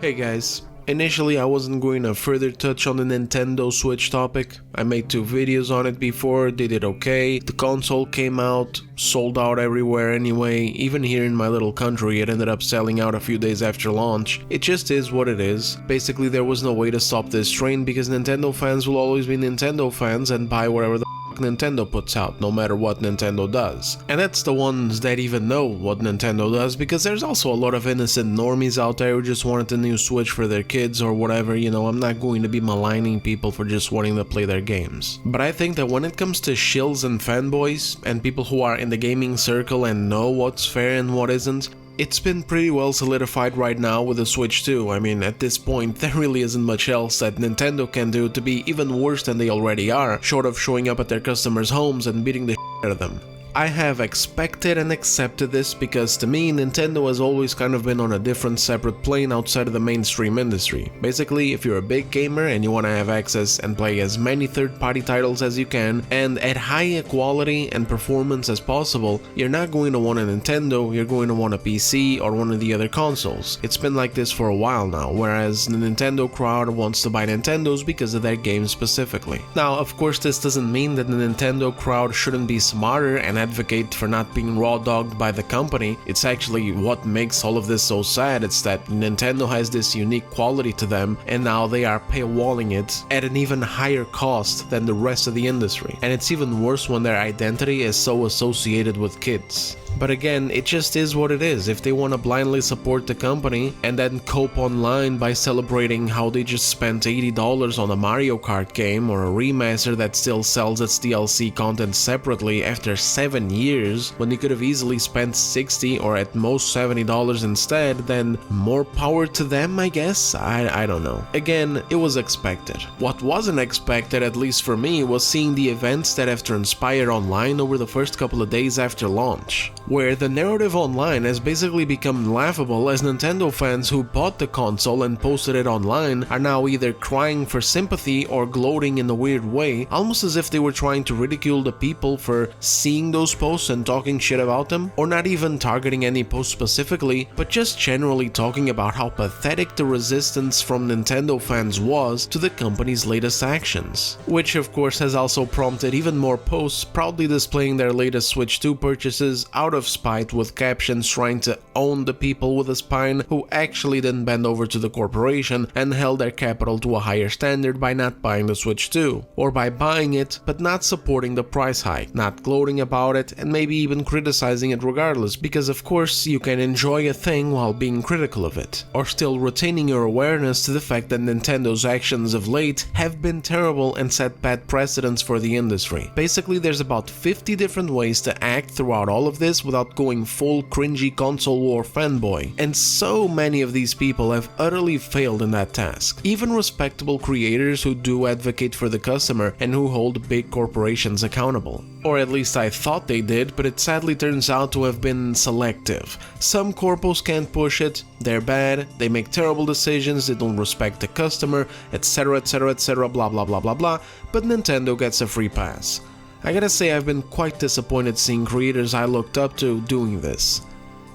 Hey guys, initially I wasn't going to further touch on the Nintendo Switch topic. I made 2 videos on it before, they did okay. The console came out, sold out everywhere anyway. Even here in my little country it ended up selling out a few days after launch. It just is what it is. Basically there was no way to stop this train because Nintendo fans will always be Nintendo fans and buy whatever the Nintendo puts out, no matter what Nintendo does. And that's the ones that even know what Nintendo does, because there's also a lot of innocent normies out there who just wanted a new Switch for their kids or whatever. You know, I'm not going to be maligning people for just wanting to play their games. But I think that when it comes to shills and fanboys, and people who are in the gaming circle and know what's fair and what isn't, it's been pretty well solidified right now with the Switch 2. I mean, at this point, there really isn't much else that Nintendo can do to be even worse than they already are, short of showing up at their customers' homes and beating the shit out of them. I have expected and accepted this because to me, Nintendo has always kind of been on a different separate plane outside of the mainstream industry. Basically, if you're a big gamer and you want to have access and play as many third-party titles as you can, and at high quality and performance as possible, you're not going to want a Nintendo, you're going to want a PC or one of the other consoles. It's been like this for a while now, whereas the Nintendo crowd wants to buy Nintendos because of their games specifically. Now, of course, this doesn't mean that the Nintendo crowd shouldn't be smarter and advocate for not being raw dogged by the company. It's actually what makes all of this so sad. It's that Nintendo has this unique quality to them and now they are paywalling it at an even higher cost than the rest of the industry. And it's even worse when their identity is so associated with kids. But again, it just is what it is. If they want to blindly support the company and then cope online by celebrating how they just spent $80 on a Mario Kart game or a remaster that still sells its DLC content separately after 7 years, when they could have easily spent $60 or at most $70 instead, then more power to them, I guess? I don't know. Again, it was expected. What wasn't expected, at least for me, was seeing the events that have transpired online over the first couple of days after launch, where the narrative online has basically become laughable as Nintendo fans who bought the console and posted it online are now either crying for sympathy or gloating in a weird way, almost as if they were trying to ridicule the people for seeing those posts and talking shit about them, or not even targeting any post specifically, but just generally talking about how pathetic the resistance from Nintendo fans was to the company's latest actions. Which of course has also prompted even more posts proudly displaying their latest Switch 2 purchases out of spite, with captions trying to own the people with a spine who actually didn't bend over to the corporation and held their capital to a higher standard by not buying the Switch 2, or by buying it but not supporting the price hike, not gloating about it, and maybe even criticizing it regardless, because of course you can enjoy a thing while being critical of it, or still retaining your awareness to the fact that Nintendo's actions of late have been terrible and set bad precedents for the industry. Basically, there's about 50 different ways to act throughout all of this without going full cringy console war fanboy, and so many of these people have utterly failed in that task. Even respectable creators who do advocate for the customer and who hold big corporations accountable. Or at least I thought they did, but it sadly turns out to have been selective. Some corpos can't push it, they're bad, they make terrible decisions, they don't respect the customer, etc, etc, etc, blah blah blah blah blah, but Nintendo gets a free pass. I gotta say, I've been quite disappointed seeing creators I looked up to doing this.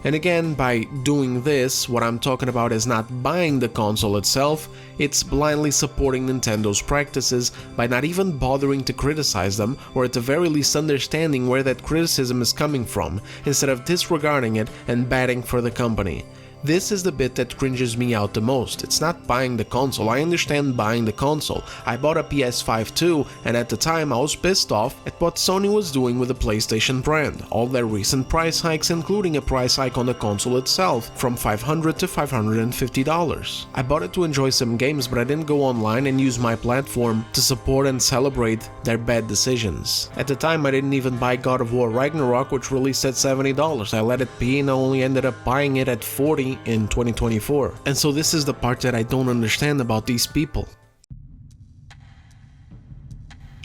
And again, by doing this, what I'm talking about is not buying the console itself, it's blindly supporting Nintendo's practices by not even bothering to criticize them, or at the very least understanding where that criticism is coming from, instead of disregarding it and batting for the company. This is the bit that cringes me out the most. It's not buying the console. I understand buying the console. I bought a PS5 too, and at the time I was pissed off at what Sony was doing with the PlayStation brand. All their recent price hikes, including a price hike on the console itself, from $500 to $550. I bought it to enjoy some games, but I didn't go online and use my platform to support and celebrate their bad decisions. At the time I didn't even buy God of War Ragnarok, which released at $70. I let it be and I only ended up buying it at $40 in 2024. And so this is the part that I don't understand about these people.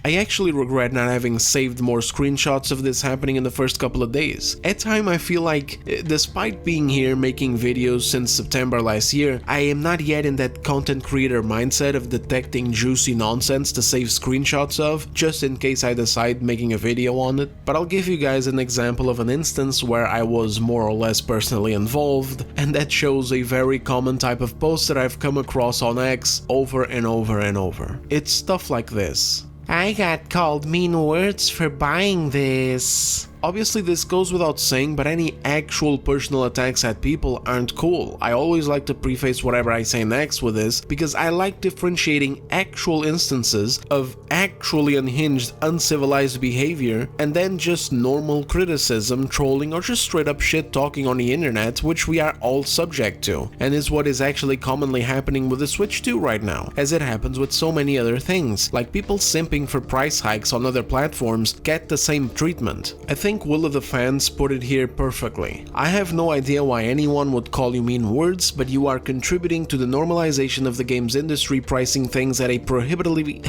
I actually regret not having saved more screenshots of this happening in the first couple of days. At time I feel like, despite being here making videos since September last year, I am not yet in that content creator mindset of detecting juicy nonsense to save screenshots of, just in case I decide making a video on it. But I'll give you guys an example of an instance where I was more or less personally involved, and that shows a very common type of post that I've come across on X over and over and over. It's stuff like this. I got called mean words for buying this. Obviously this goes without saying, but any actual personal attacks at people aren't cool. I always like to preface whatever I say next with this, because I like differentiating actual instances of actually unhinged, uncivilized behavior, and then just normal criticism, trolling, or just straight up shit talking on the internet, which we are all subject to, and is what is actually commonly happening with the Switch 2 right now, as it happens with so many other things, like people simping for price hikes on other platforms get the same treatment. I think Will of the Fans put it here perfectly. I have no idea why anyone would call you mean words, but you are contributing to the normalization of the games industry pricing things at a prohibitively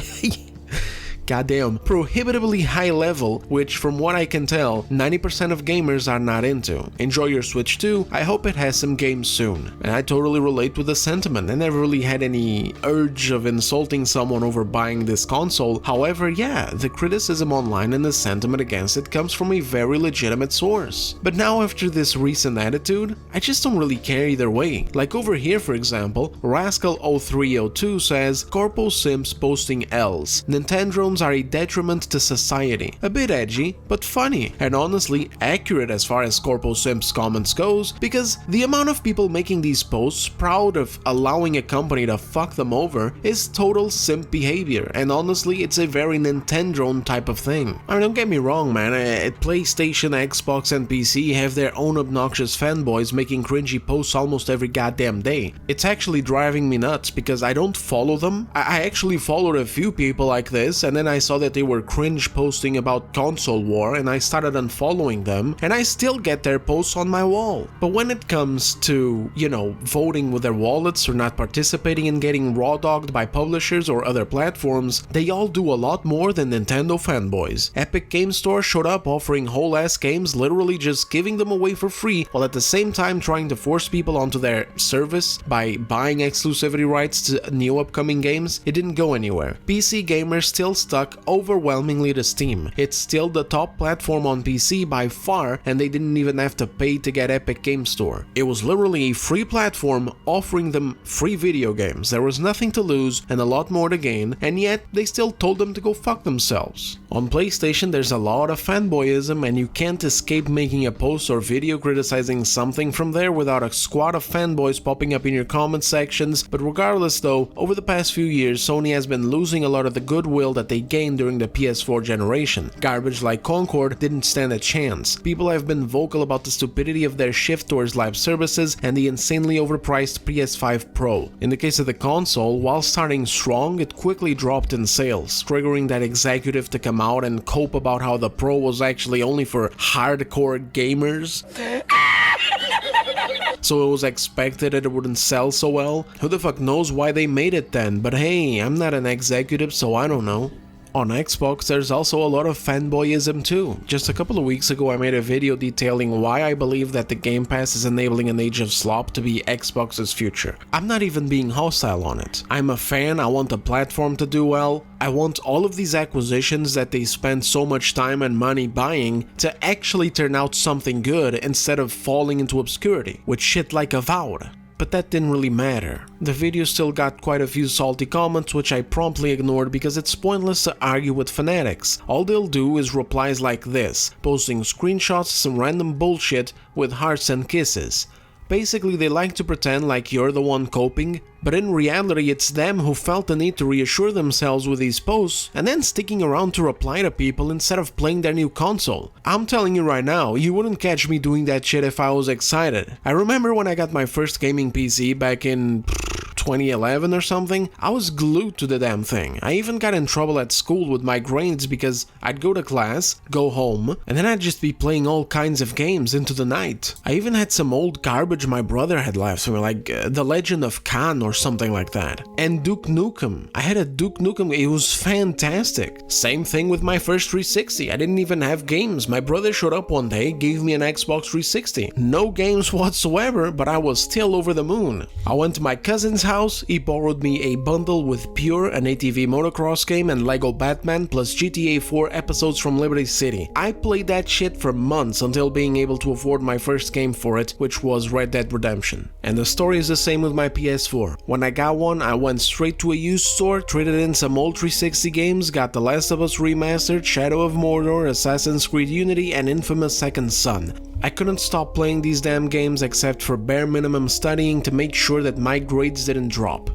prohibitively high level, which from what I can tell, 90% of gamers are not into. Enjoy your Switch 2, I hope it has some games soon. And I totally relate with the sentiment. I never really had any urge of insulting someone over buying this console. However, yeah, the criticism online and the sentiment against it comes from a very legitimate source. But now after this recent attitude, I just don't really care either way. Like over here for example, Rascal0302 says, Corpo Simps posting L's. Nintendrones are a detriment to society. A bit edgy, but funny, and honestly accurate as far as Corpo Simps comments goes, because the amount of people making these posts proud of allowing a company to fuck them over is total simp behavior, and honestly it's a very Nintendrone type of thing. I mean, don't get me wrong man, at PlayStation, Xbox and PC have their own obnoxious fanboys making cringy posts almost every goddamn day. It's actually driving me nuts because I don't follow them. I actually followed a few people like this, and then I saw that they were cringe posting about console war and I started unfollowing them, and I still get their posts on my wall. But when it comes to, you know, voting with their wallets or not participating in getting raw dogged by publishers or other platforms, they all do a lot more than Nintendo fanboys. Epic Game Store showed up offering whole ass games, literally just giving them away for free, while at the same time trying to force people onto their service by buying exclusivity rights to new upcoming games. It didn't go anywhere. PC gamers still stuck overwhelmingly to Steam. It's still the top platform on PC by far, and they didn't even have to pay to get Epic Game Store. It was literally a free platform offering them free video games. There was nothing to lose and a lot more to gain, and yet they still told them to go fuck themselves. On PlayStation there's a lot of fanboyism, and you can't escape making a post or video criticizing something from there without a squad of fanboys popping up in your comment sections. But regardless though, over the past few years Sony has been losing a lot of the goodwill that they gained during the PS4 generation. Garbage like Concord didn't stand a chance. People have been vocal about the stupidity of their shift towards live services and the insanely overpriced PS5 Pro. In the case of the console, while starting strong, it quickly dropped in sales, triggering that executive to come out and cope about how the Pro was actually only for hardcore gamers. So it was expected that it wouldn't sell so well. Who the fuck knows why they made it then, but hey, I'm not an executive so I don't know. On Xbox, there's also a lot of fanboyism too. Just a couple of weeks ago I made a video detailing why I believe that the Game Pass is enabling an age of slop to be Xbox's future. I'm not even being hostile on it. I'm a fan, I want the platform to do well. I want all of these acquisitions that they spend so much time and money buying to actually turn out something good instead of falling into obscurity with shit like Avowed. But that didn't really matter. The video still got quite a few salty comments, which I promptly ignored because it's pointless to argue with fanatics. All they'll do is replies like this, posting screenshots of some random bullshit with hearts and kisses. Basically, they like to pretend like you're the one coping, but in reality it's them who felt the need to reassure themselves with these posts and then sticking around to reply to people instead of playing their new console. I'm telling you right now, you wouldn't catch me doing that shit if I was excited. I remember when I got my first gaming PC back in 2011 or something, I was glued to the damn thing. I even got in trouble at school with my grades because I'd go to class, go home, and then I'd just be playing all kinds of games into the night. I even had some old garbage my brother had left for me, like The Legend of Khan or something like that. And Duke Nukem. I had a Duke Nukem, it was fantastic. Same thing with my first 360, I didn't even have games. My brother showed up one day, gave me an Xbox 360. No games whatsoever, but I was still over the moon. I went to my cousin's house, he borrowed me a bundle with Pure, an ATV motocross game, and Lego Batman plus GTA 4 episodes from Liberty City. I played that shit for months until being able to afford my first game for it, which was Red Dead Redemption. And the story is the same with my PS4. When I got one, I went straight to a used store, traded in some old 360 games, got The Last of Us Remastered, Shadow of Mordor, Assassin's Creed Unity, and Infamous Second Son. I couldn't stop playing these damn games except for bare minimum studying to make sure that my grades didn't drop.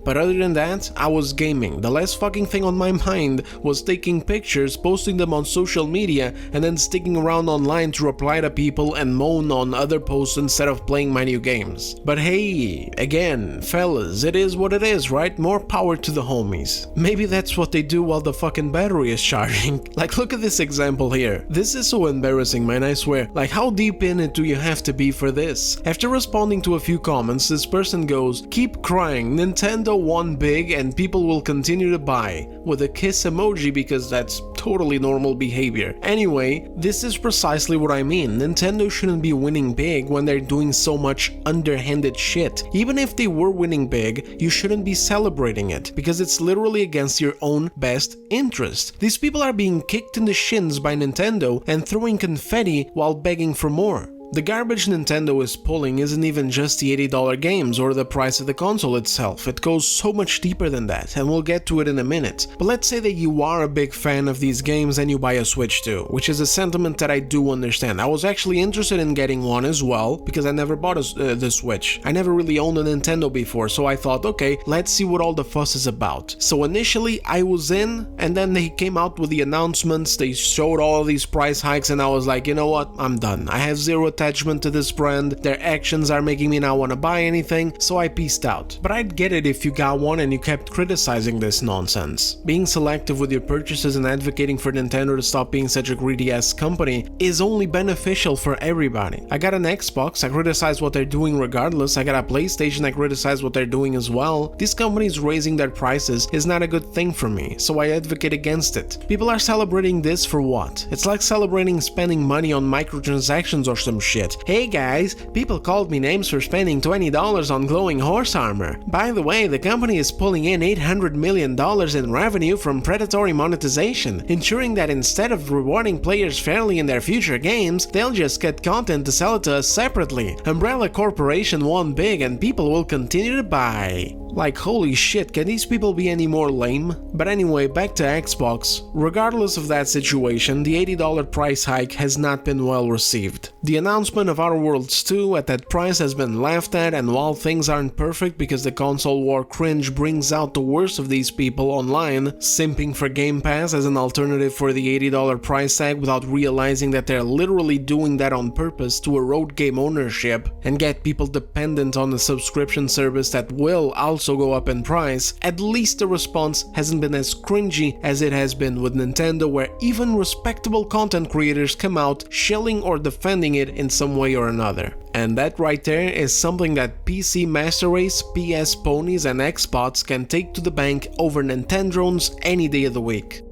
But other than that, I was gaming. The last fucking thing on my mind was taking pictures, posting them on social media, and then sticking around online to reply to people and moan on other posts instead of playing my new games. But hey, again, fellas, it is what it is, right? More power to the homies. Maybe that's what they do while the fucking battery is charging. Like, look at this example here. This is so embarrassing, man, I swear. Like, how deep in it do you have to be for this? After responding to a few comments, this person goes, "Keep crying, Nintendo won big and people will continue to buy," with a kiss emoji because that's totally normal behavior. Anyway, this is precisely what I mean. Nintendo shouldn't be winning big when they're doing so much underhanded shit. Even if they were winning big, you shouldn't be celebrating it because it's literally against your own best interest. These people are being kicked in the shins by Nintendo and throwing confetti while begging for more. The garbage Nintendo is pulling isn't even just the $80 games or the price of the console itself, it goes so much deeper than that, and we'll get to it in a minute. But let's say that you are a big fan of these games and you buy a Switch too, which is a sentiment that I do understand. I was actually interested in getting one as well, because I never bought the Switch. I never really owned a Nintendo before, so I thought, okay, let's see what all the fuss is about. So initially I was in, and then they came out with the announcements, they showed all these price hikes, and I was like, you know what, I'm done. I have zero attachment to this brand, their actions are making me not want to buy anything, so I peaced out. But I'd get it if you got one and you kept criticizing this nonsense. Being selective with your purchases and advocating for Nintendo to stop being such a greedy ass company is only beneficial for everybody. I got an Xbox, I criticize what they're doing regardless. I got a PlayStation, I criticize what they're doing as well. These companies raising their prices is not a good thing for me, so I advocate against it. People are celebrating this for what? It's like celebrating spending money on microtransactions or some shit. Hey guys, people called me names for spending $20 on glowing horse armor. By the way, the company is pulling in $800 million in revenue from predatory monetization, ensuring that instead of rewarding players fairly in their future games, they'll just cut content to sell it to us separately. Umbrella Corporation won big and people will continue to buy. Like, holy shit, can these people be any more lame? But anyway, back to Xbox. Regardless of that situation, the $80 price hike has not been well received. The announcement of Outer Worlds 2 at that price has been laughed at, and while things aren't perfect because the console war cringe brings out the worst of these people online, simping for Game Pass as an alternative for the $80 price tag without realizing that they're literally doing that on purpose to erode game ownership and get people dependent on a subscription service that will also go up in price, at least the response hasn't been as cringy as it has been with Nintendo, where even respectable content creators come out shilling or defending it in some way or another. And that right there is something that PC Master Race, PS Ponies and Xbots can take to the bank over Nintendrones any day of the week.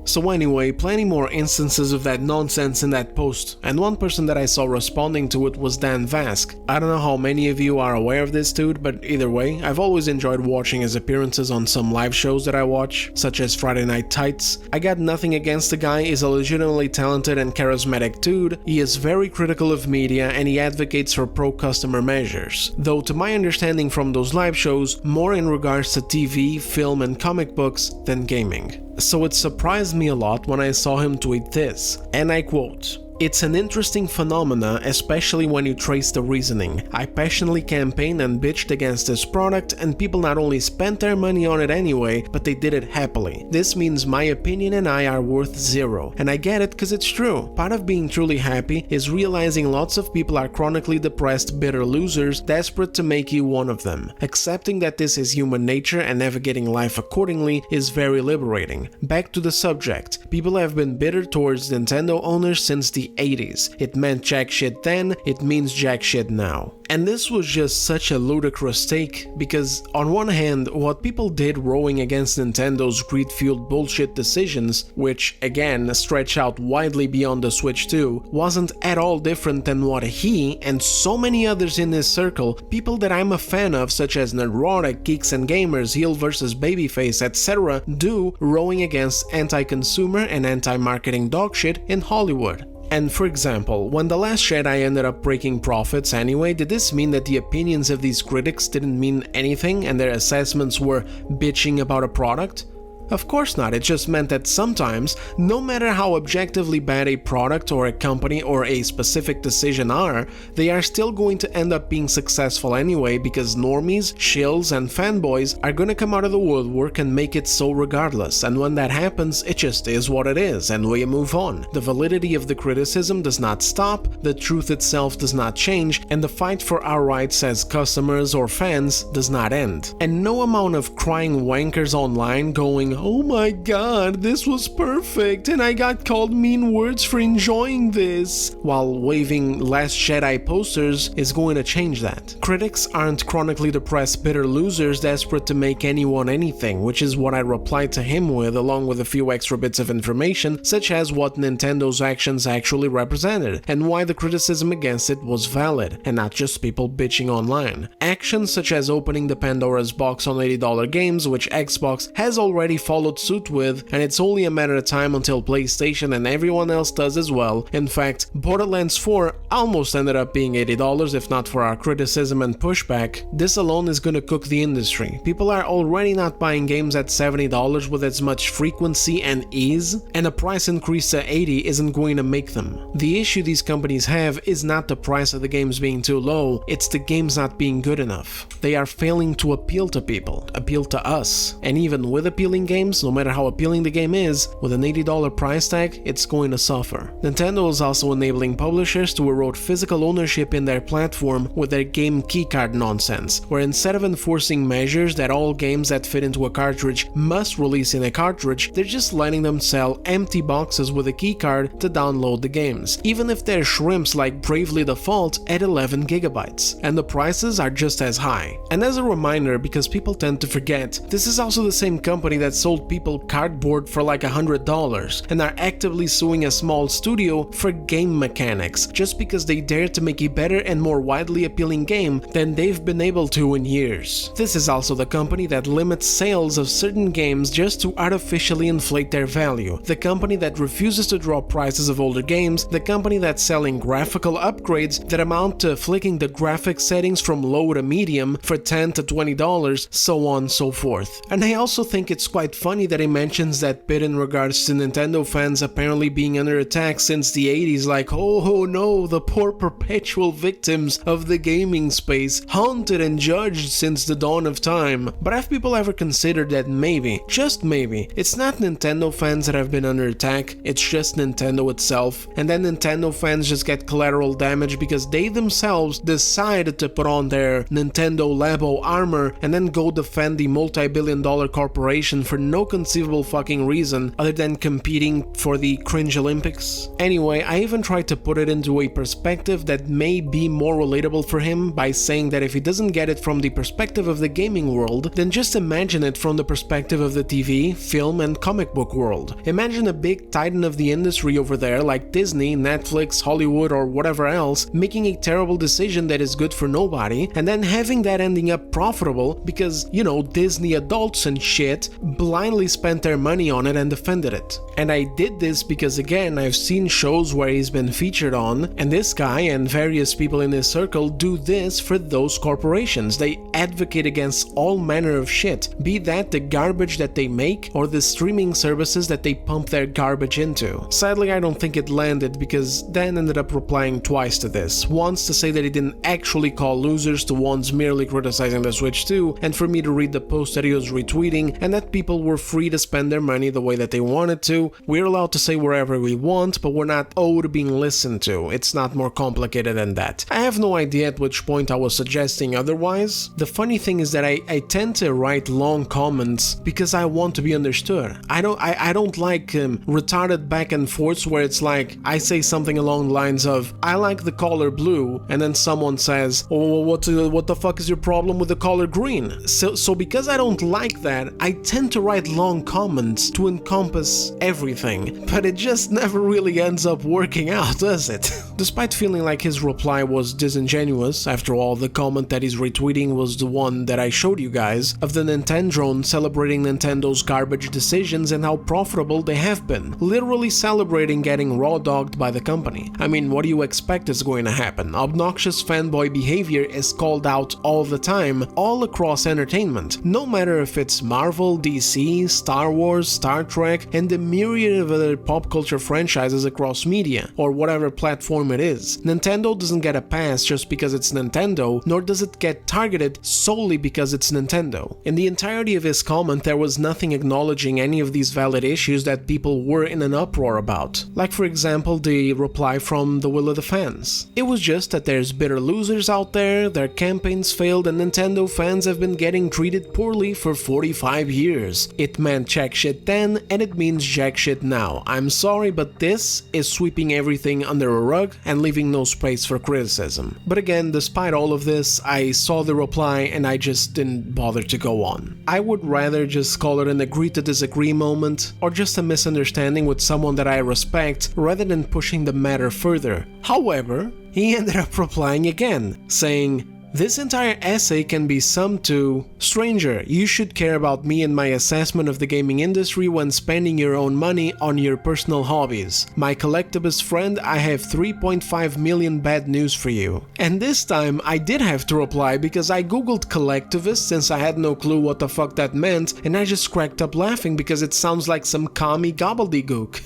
So anyway, plenty more instances of that nonsense in that post, and one person that I saw responding to it was Dan Vask. I don't know how many of you are aware of this dude, but either way, I've always enjoyed watching his appearances on some live shows that I watch, such as Friday Night Tights. I got nothing against the guy, he's a legitimately talented and charismatic dude, he is very critical of media and he advocates for pro-customer measures, though to my understanding from those live shows, more in regards to TV, film and comic books than gaming. So it surprised me a lot when I saw him tweet this, and I quote, It's an interesting phenomena, especially when you trace the reasoning. I passionately campaigned and bitched against this product, and people not only spent their money on it anyway, but they did it happily. This means my opinion and I are worth zero. And I get it because it's true. Part of being truly happy is realizing lots of people are chronically depressed, bitter losers, desperate to make you one of them. Accepting that this is human nature and navigating life accordingly is very liberating. Back to the subject. People have been bitter towards Nintendo owners since the 80s. It meant jack shit then, it means jack shit now. And this was just such a ludicrous take, because on one hand, what people did rowing against Nintendo's greed-fueled bullshit decisions, which again stretch out widely beyond the Switch 2, wasn't at all different than what he and so many others in his circle, people that I'm a fan of such as Nerdrotic, Geeks and Gamers, Heel vs Babyface, etc., do rowing against anti-consumer and anti-marketing dogshit in Hollywood. And for example, when The Last Jedi ended up breaking profits anyway, did this mean that the opinions of these critics didn't mean anything and their assessments were bitching about a product? Of course not, it just meant that sometimes, no matter how objectively bad a product or a company or a specific decision are, they are still going to end up being successful anyway because normies, shills, and fanboys are gonna come out of the woodwork and make it so regardless, and when that happens, it just is what it is, and we move on. The validity of the criticism does not stop, the truth itself does not change, and the fight for our rights as customers or fans does not end. And no amount of crying wankers online going, "Oh my god, this was perfect and I got called mean words for enjoying this," while waving Last Jedi posters is going to change that. Critics aren't chronically depressed bitter losers desperate to make anyone anything, which is what I replied to him with, along with a few extra bits of information such as what Nintendo's actions actually represented and why the criticism against it was valid and not just people bitching online. Actions such as opening the Pandora's box on $80 games, which Xbox has already followed suit with, and it's only a matter of time until PlayStation and everyone else does as well. In fact, Borderlands 4 almost ended up being $80 if not for our criticism and pushback. This alone is gonna cook the industry. People are already not buying games at $70 with as much frequency and ease, and a price increase to $80 isn't going to make them. The issue these companies have is not the price of the games being too low, it's the games not being good enough. They are failing to appeal to people, appeal to us, and even with appealing games, no matter how appealing the game is, with an $80 price tag, it's going to suffer. Nintendo is also enabling publishers to erode physical ownership in their platform with their game keycard nonsense, where instead of enforcing measures that all games that fit into a cartridge must release in a cartridge, they're just letting them sell empty boxes with a keycard to download the games, even if they're shrimps like Bravely Default at 11 gigabytes, and the prices are just as high. And as a reminder, because people tend to forget, this is also the same company that sold people cardboard for like $100 and are actively suing a small studio for game mechanics just because they dare to make a better and more widely appealing game than they've been able to in years. This is also the company that limits sales of certain games just to artificially inflate their value, the company that refuses to drop prices of older games, the company that's selling graphical upgrades that amount to flicking the graphics settings from low to medium for $10 to $20, so on and so forth. And I also think it's quite funny that he mentions that bit in regards to Nintendo fans apparently being under attack since the 80s, like, oh no, the poor perpetual victims of the gaming space, haunted and judged since the dawn of time. But have people ever considered that maybe, just maybe, it's not Nintendo fans that have been under attack, it's just Nintendo itself, and then Nintendo fans just get collateral damage because they themselves decided to put on their Nintendo Labo armor and then go defend the multi-billion-dollar corporation for no conceivable fucking reason other than competing for the cringe Olympics. Anyway, I even tried to put it into a perspective that may be more relatable for him by saying that if he doesn't get it from the perspective of the gaming world, then just imagine it from the perspective of the TV, film, and comic book world. Imagine a big titan of the industry over there like Disney, Netflix, Hollywood, or whatever else making a terrible decision that is good for nobody, and then having that ending up profitable because, you know, Disney adults and shit blindly spent their money on it and defended it. And I did this because, again, I've seen shows where he's been featured on, and this guy and various people in his circle do this for those corporations. They advocate against all manner of shit, be that the garbage that they make or the streaming services that they pump their garbage into. Sadly, I don't think it landed because Dan ended up replying twice to this, once to say that he didn't actually call losers to ones merely criticizing the Switch 2, and for me to read the post that he was retweeting, and that people were free to spend their money the way that they wanted to. We're allowed to say wherever we want, but we're not owed being listened to. It's not more complicated than that. I have no idea at which point I was suggesting otherwise. The funny thing is that I tend to write long comments because I want to be understood. I don't like retarded back and forths where it's like I say something along the lines of I like the color blue, and then someone says, oh, what the fuck is your problem with the color green? So because I don't like that, I tend to write long comments to encompass everything, but it just never really ends up working out, does it? Despite feeling like his reply was disingenuous, after all, the comment that he's retweeting was the one that I showed you guys of the Nintendrone celebrating Nintendo's garbage decisions and how profitable they have been, literally celebrating getting raw-dogged by the company. I mean, what do you expect is going to happen? Obnoxious fanboy behavior is called out all the time, all across entertainment, no matter if it's Marvel, DC, Star Wars, Star Trek, and the myriad of other pop culture franchises across media, or whatever platform it is. Nintendo doesn't get a pass just because it's Nintendo, nor does it get targeted solely because it's Nintendo. In the entirety of his comment, there was nothing acknowledging any of these valid issues that people were in an uproar about. Like for example, the reply from the Will of the Fans. It was just that there's bitter losers out there, their campaigns failed, and Nintendo fans have been getting treated poorly for 45 years. It meant jack shit then, and it means jack shit now. I'm sorry, but this is sweeping everything under a rug and leaving no space for criticism. But again, despite all of this, I saw the reply and I just didn't bother to go on. I would rather just call it an agree to disagree moment, or just a misunderstanding with someone that I respect, rather than pushing the matter further. However, he ended up replying again, saying, "This entire essay can be summed to, stranger, you should care about me and my assessment of the gaming industry when spending your own money on your personal hobbies. My collectivist friend, I have 3.5 million bad news for you." And this time I did have to reply because I googled collectivist since I had no clue what the fuck that meant, and I just cracked up laughing because it sounds like some commie gobbledygook.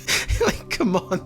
Like, come on.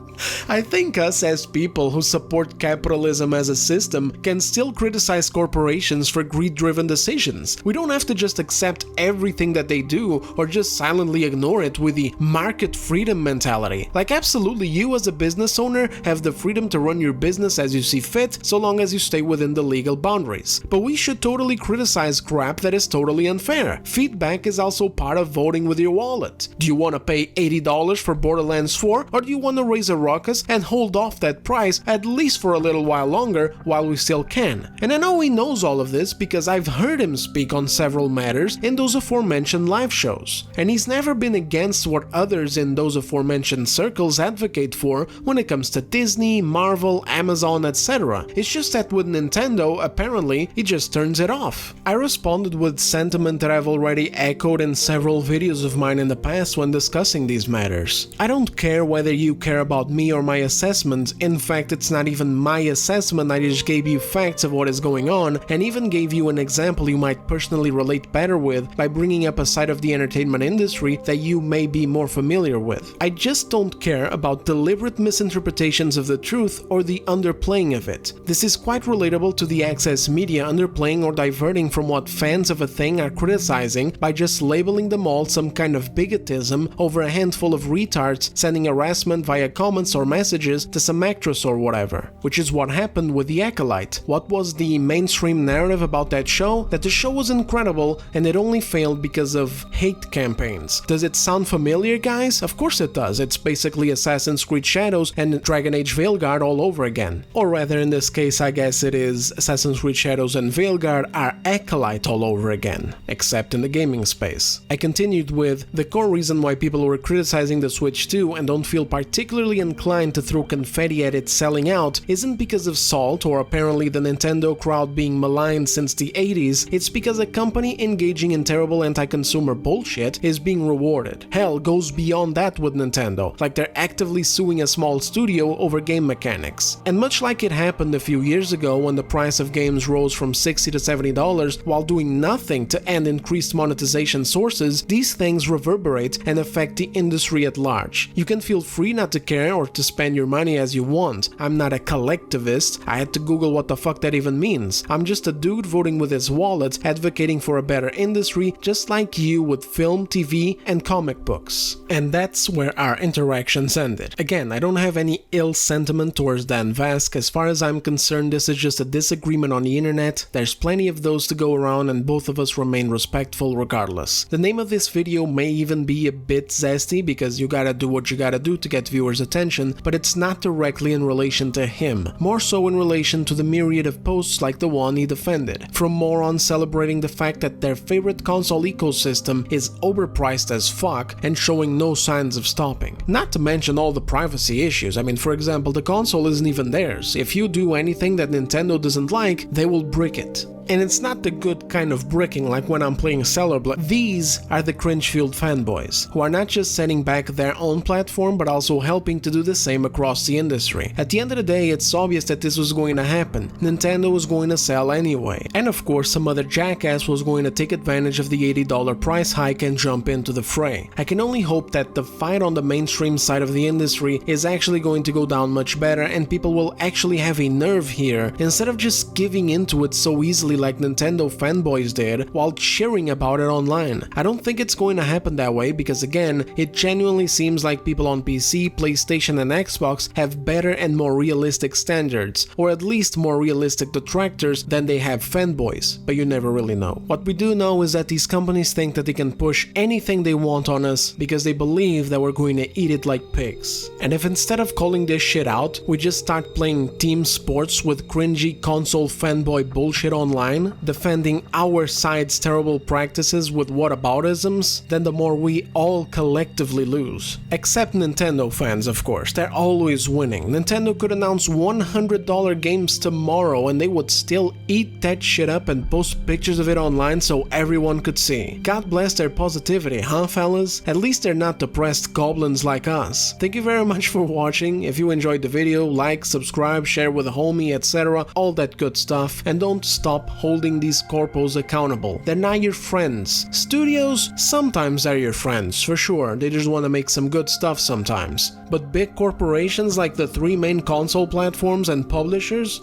I think us as people who support capitalism as a system can still criticize corporations for greed-driven decisions. We don't have to just accept everything that they do or just silently ignore it with the market freedom mentality. Like, absolutely, you as a business owner have the freedom to run your business as you see fit, so long as you stay within the legal boundaries. But we should totally criticize crap that is totally unfair. Feedback is also part of voting with your wallet. Do you want to pay $80 for Borderlands 4, or do you want to raise a ruckus and hold off that price at least for a little while longer while we still can? And I know he knows all of this because I've heard him speak on several matters in those aforementioned live shows, and he's never been against what others in those aforementioned circles advocate for when it comes to Disney, Marvel, Amazon, etc. It's just that with Nintendo, apparently, he just turns it off. I responded with sentiment that I've already echoed in several videos of mine in the past when discussing these matters. I don't care whether you care about me or my assessment. In fact, it's not even my assessment, I just gave you facts of what is going on, and even gave you an example you might personally relate better with by bringing up a side of the entertainment industry that you may be more familiar with. I just don't care about deliberate misinterpretations of the truth or the underplaying of it. This is quite relatable to the access media underplaying or diverting from what fans of a thing are criticizing by just labeling them all some kind of bigotism over a handful of retards sending harassment via comments or messages to some actress or whatever, which is what happened with The Acolyte. What was the mainstream narrative about that show? That the show was incredible and it only failed because of hate campaigns. Does it sound familiar, guys? Of course it does. It's basically Assassin's Creed Shadows and Dragon Age Veilguard all over again. Or rather, in this case, I guess it is Assassin's Creed Shadows and Veilguard are Acolyte all over again, except in the gaming space. I continued with, the core reason why people were criticizing the Switch 2 and don't feel particularly particularly inclined to throw confetti at it selling out isn't because of salt or apparently the Nintendo crowd being maligned since the 80s, it's because a company engaging in terrible anti-consumer bullshit is being rewarded. Hell, goes beyond that with Nintendo, like they're actively suing a small studio over game mechanics. And much like it happened a few years ago when the price of games rose from $60 to $70 while doing nothing to end increased monetization sources, these things reverberate and affect the industry at large. You can feel free not to care or to spend your money as you want. I'm not a collectivist. I had to Google what the fuck that even means. I'm just a dude voting with his wallet, advocating for a better industry, just like you with film, TV, and comic books. And that's where our interactions ended. Again, I don't have any ill sentiment towards Dan Vasc. As far as I'm concerned, this is just a disagreement on the internet. There's plenty of those to go around and both of us remain respectful regardless. The name of this video may even be a bit zesty because you gotta do what you gotta do to get viewers' attention, but it's not directly in relation to him, more so in relation to the myriad of posts like the one he defended, from morons celebrating the fact that their favorite console ecosystem is overpriced as fuck and showing no signs of stopping. Not to mention all the privacy issues. I mean, for example, the console isn't even theirs. If you do anything that Nintendo doesn't like, they will brick it. And it's not the good kind of bricking like when I'm playing Cellar Block. These are the cringe-fueled fanboys, who are not just setting back their own platform but also helping to do the same across the industry. At the end of the day, it's obvious that this was going to happen. Nintendo was going to sell anyway. And of course, some other jackass was going to take advantage of the $80 price hike and jump into the fray. I can only hope that the fight on the mainstream side of the industry is actually going to go down much better and people will actually have a nerve here instead of just giving into it so easily like Nintendo fanboys did while cheering about it online. I don't think it's going to happen that way because again, it genuinely seems like people on PC, PlayStation and Xbox have better and more realistic standards, or at least more realistic detractors than they have fanboys, but you never really know. What we do know is that these companies think that they can push anything they want on us because they believe that we're going to eat it like pigs. And if instead of calling this shit out, we just start playing team sports with cringy console fanboy bullshit online, defending our side's terrible practices with whataboutisms, then the more we all collectively lose. Except Nintendo fans, of course. They're always winning. Nintendo could announce $100 games tomorrow and they would still eat that shit up and post pictures of it online so everyone could see. God bless their positivity, huh fellas? At least they're not depressed goblins like us. Thank you very much for watching. If you enjoyed the video, like, subscribe, share with a homie, etc. All that good stuff. And don't stop holding these corpos accountable. They're not your friends. Studios sometimes are your friends, for sure. They just want to make some good stuff sometimes. But big corporations like the three main console platforms and publishers?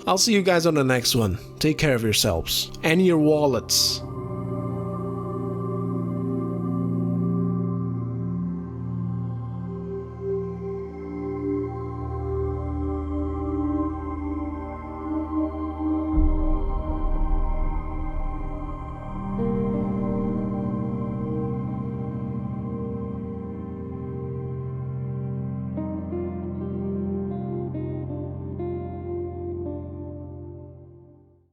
I'll see you guys on the next one. Take care of yourselves. And your wallets.